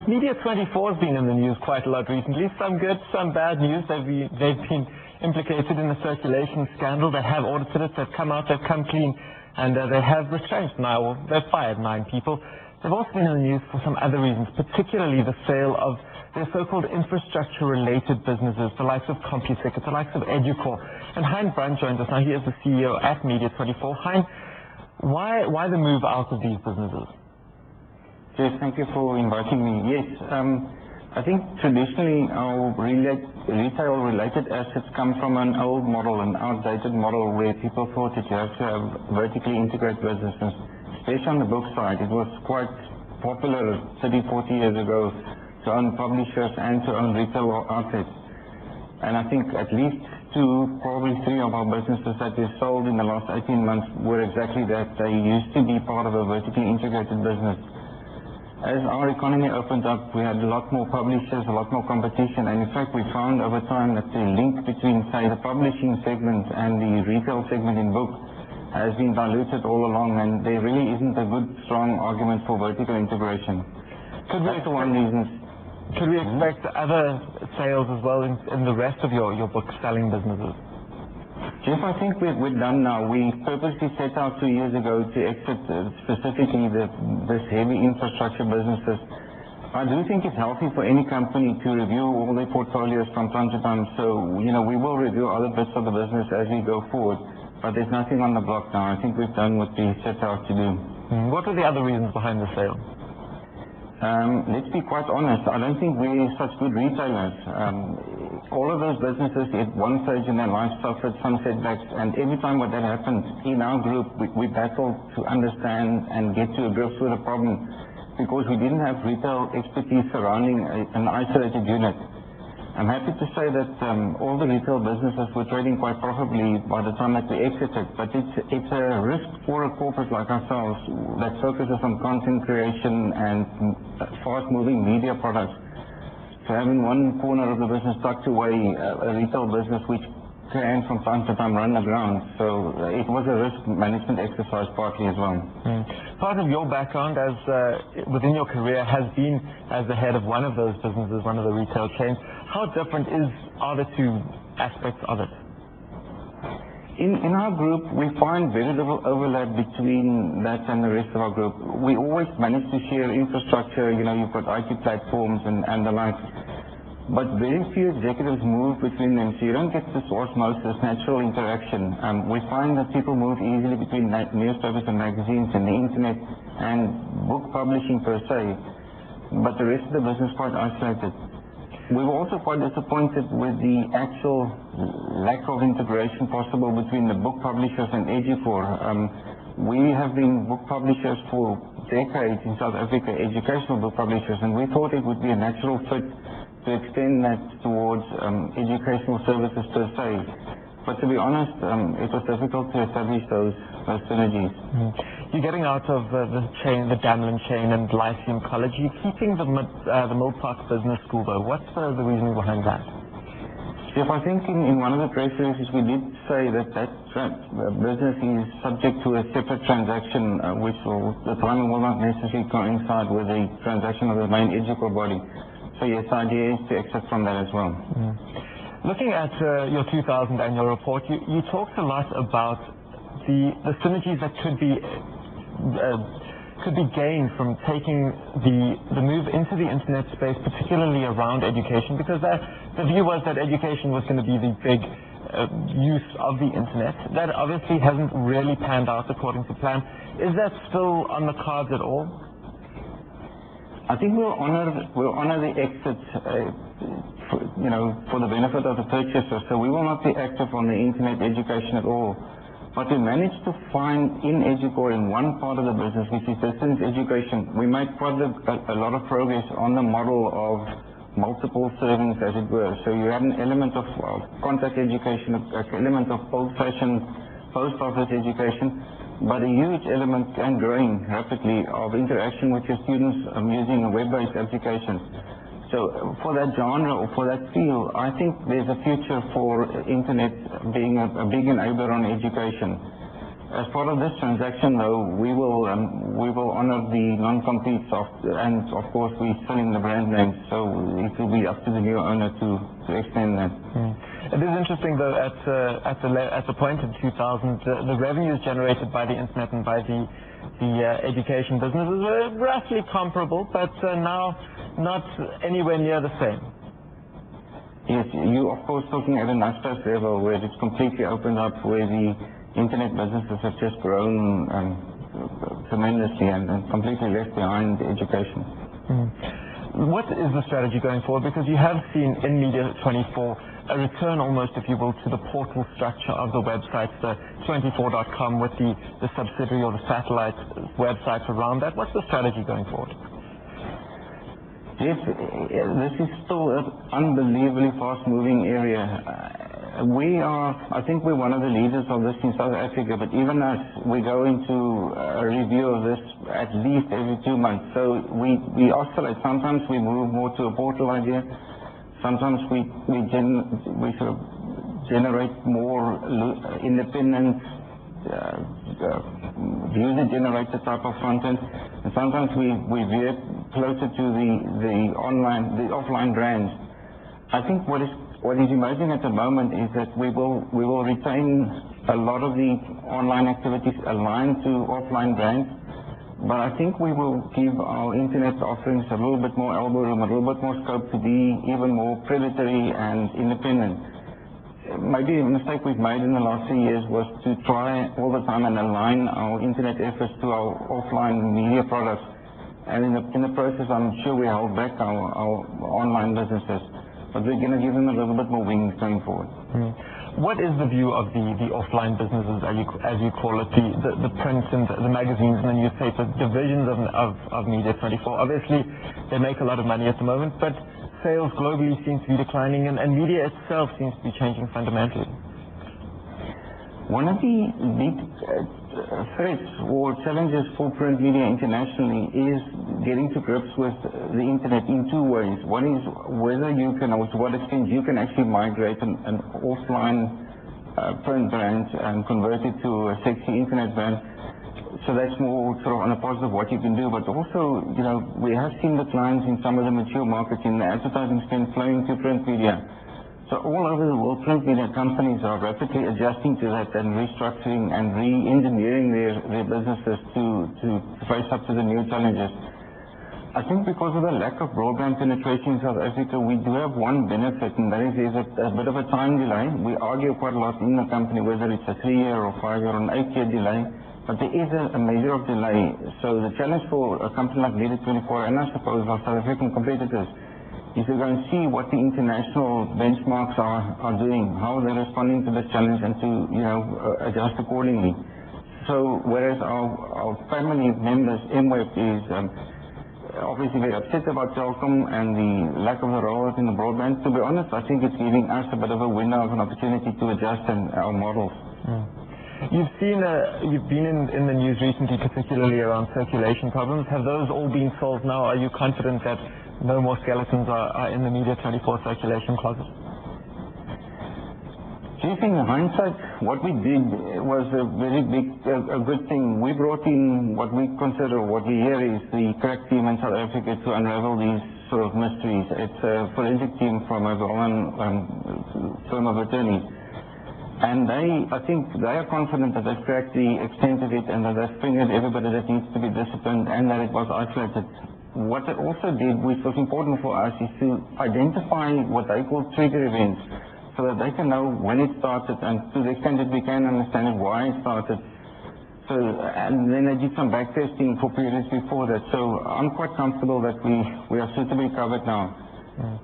Media 24 has been in the news quite a lot recently. Some good, some bad news. They've been implicated in a circulation scandal. They have audited it. They've come out. They've come clean. And they have retrenched now. Well, they've fired 9 people. They've also been in the news for some other reasons, particularly the sale of their so-called infrastructure-related businesses, the likes of CompuTicket, the likes of Educor. And Hein joins us now. He is the CEO at Media 24. Hein, why the move out of these businesses? Yes, thank you for inviting me. Yes, I think traditionally our retail-related assets come from an old model, an outdated model where people thought that you have to have vertically integrated businesses, especially on the book side. It was quite popular 30, 40 years ago to own publishers and to own retail outlets. And I think at least 2, probably 3 of our businesses that we sold in the last 18 months were exactly that. They used to be part of a vertically integrated business. As our economy opened up, we had a lot more publishers, a lot more competition, and in fact we found over time that the link between, say, the publishing segment and the retail segment in book has been diluted all along, and there really isn't a good, strong argument for vertical integration. That's the one reason. Could we expect other sales as well in the rest of your book-selling businesses? Jeff, I think we're done now. We purposely set out 2 years ago to exit specifically this heavy infrastructure businesses. I do think it's healthy for any company to review all their portfolios from time to time. So, we will review other bits of the business as we go forward, but there's nothing on the block now. I think we've done what we set out to do. What are the other reasons behind the sale? Let's be quite honest, I don't think we're such good retailers. All of those businesses at one stage in their life suffered some setbacks, and every time that happens in our group, we battle to understand and get to grips with the problem because we didn't have retail expertise surrounding an isolated unit. I'm happy to say that all the retail businesses were trading quite profitably by the time that we exited, but it's a risk for a corporate like ourselves that focuses on content creation and fast-moving media products. So having one corner of the business tucked away, a retail business which can from time to time run aground. So it was a risk management exercise partly as well. Part of your background as within your career has been as the head of one of those businesses, one of the retail chains. How different are the 2 aspects of it? In our group, we find very little overlap between that and the rest of our group. We always manage to share infrastructure, you've got IT platforms and the like, but very few executives move between them, so you don't get this osmosis, natural interaction. We find that people move easily between newspapers and magazines and the internet and book publishing per se, but the rest of the business is quite isolated. We were also quite disappointed with the actual lack of integration possible between the book publishers and Educor. We have been book publishers for decades in South Africa, educational book publishers, and we thought it would be a natural fit to extend that towards educational services per se. But to be honest, it was difficult to establish those synergies. You're getting out of the Damlin chain and Lyceum College. You're keeping the Mill Park Business School, though. What's the reasoning behind that? Jeff, I think in one of the press releases we did say that business is subject to a separate transaction, which the timing will not necessarily coincide with the transaction of the main Educor body. So yes, the idea is to exit from that as well. Looking at your 2000 annual report, you talked a lot about the synergies that could be gained from taking the move into the internet space, particularly around education, because the view was that education was going to be the big use of the internet. That obviously hasn't really panned out according to plan. Is that still on the cards at all? I think we'll honor the exit, for the benefit of the purchaser. So we will not be active on the internet education at all. But we managed to find in Educor, in one part of the business, which is distance education, we made quite a lot of progress on the model of multiple servings, as it were. So you had an element of contact education, an element of old-fashioned post office education, but a huge element, and growing rapidly, of interaction with your students using web-based applications. So for that genre or for that field, I think there's a future for internet being a big enabler on education. As part of this transaction, though, we will honor the non-competes and of course we're selling the brand names, so it will be up to the new owner to extend that. It is interesting, though, at the point in 2000, the revenues generated by the internet and by the education businesses were roughly comparable, but now not anywhere near the same. Yes, you of course talking at a national level where it's completely opened up, where the internet businesses have just grown tremendously and completely left behind education. What is the strategy going forward? Because you have seen in Media 24 a return almost, if you will, to the portal structure of the websites, the 24.com with the subsidiary or the satellite websites around that. What's the strategy going forward? Yes, this is still an unbelievably fast-moving area. I think we're one of the leaders of this in South Africa, but even us, we go into a review of this at least every 2 months. So we oscillate. Sometimes we move more to a portal idea. Sometimes we sort of generate more independent user-generated type of content, and sometimes we veer closer to the offline brands. I think what is emerging at the moment is that we will retain a lot of the online activities aligned to offline brands, but I think we will give our internet offerings a little bit more elbow room, a little bit more scope to be even more predatory and independent. Maybe a mistake we've made in the last few years was to try all the time and align our internet efforts to our offline media products, and in the process I'm sure we held back our online businesses, but we're going to give them a little bit more wings going forward. What is the view of the offline businesses, as you call it, the print and the magazines and the newspapers, divisions of Media 24? Obviously, they make a lot of money at the moment, but sales globally seem to be declining, and media itself seems to be changing fundamentally. One of the big threats or challenges for print media internationally is getting to grips with the internet in two ways. One is whether you can, or to what extent you can actually migrate an offline print brand and convert it to a sexy internet brand. So that's more sort of on a positive what you can do, but also, we have seen declines in some of the mature markets in the advertising spend flowing to print media. So all over the world, print media companies are rapidly adjusting to that and restructuring and re-engineering their businesses to face up to the new challenges. I think because of the lack of broadband penetration in South Africa, we do have one benefit, and that is there's a bit of a time delay. We argue quite a lot in the company whether it's a 3-year or 5-year or an 8-year delay, but there is a measure of delay. So the challenge for a company like Media 24, and I suppose our South African competitors, is to go and see what the international benchmarks are doing, how they're responding to this challenge, and to adjust accordingly. So whereas our family members, MWeb, is obviously very upset about Telkom and the lack of a rollout in the broadband, to be honest, I think it's giving us a bit of a window of an opportunity to adjust our models. You've been in the news recently, particularly around circulation problems. Have those all been solved now? Are you confident that no more skeletons are in the Media 24 circulation closet? Chief, in hindsight, what we did was a very a good thing. We brought in what we consider, what we hear is the crack team in South Africa to unravel these sort of mysteries. It's a forensic team from a well-known firm of attorneys. And I think they are confident that they've cracked the extent of it and that they've fingered everybody that needs to be disciplined and that it was isolated. What they also did, which was important for us, is to identify what they call trigger events so that they can know when it started and to the extent that we can understand it, why it started. So, and then they did some backtesting for periods before that. So I'm quite comfortable that we are suitably covered now.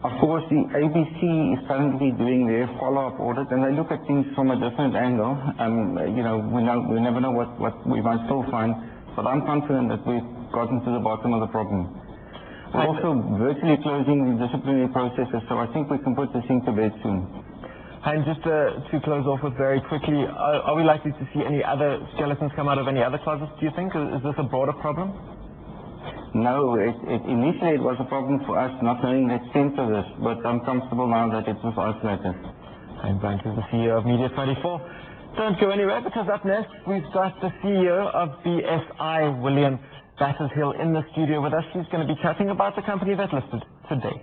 Of course, the ABC is currently doing their follow-up audit, and they look at things from a different angle. We never know what we might still find, but I'm confident that we've gotten to the bottom of the problem. We're also virtually closing the disciplinary processes, so I think we can put this thing to bed soon. And just to close off with very quickly, are we likely to see any other skeletons come out of any other closets, do you think? Is this a broader problem? No, initially it was a problem for us not knowing the extent of this, but I'm comfortable now that it was isolated. Hein is the CEO of Media 24. Don't go anywhere, because up next we've got the CEO of BSI, William Battershill, in the studio with us. He's going to be chatting about the company that listed today.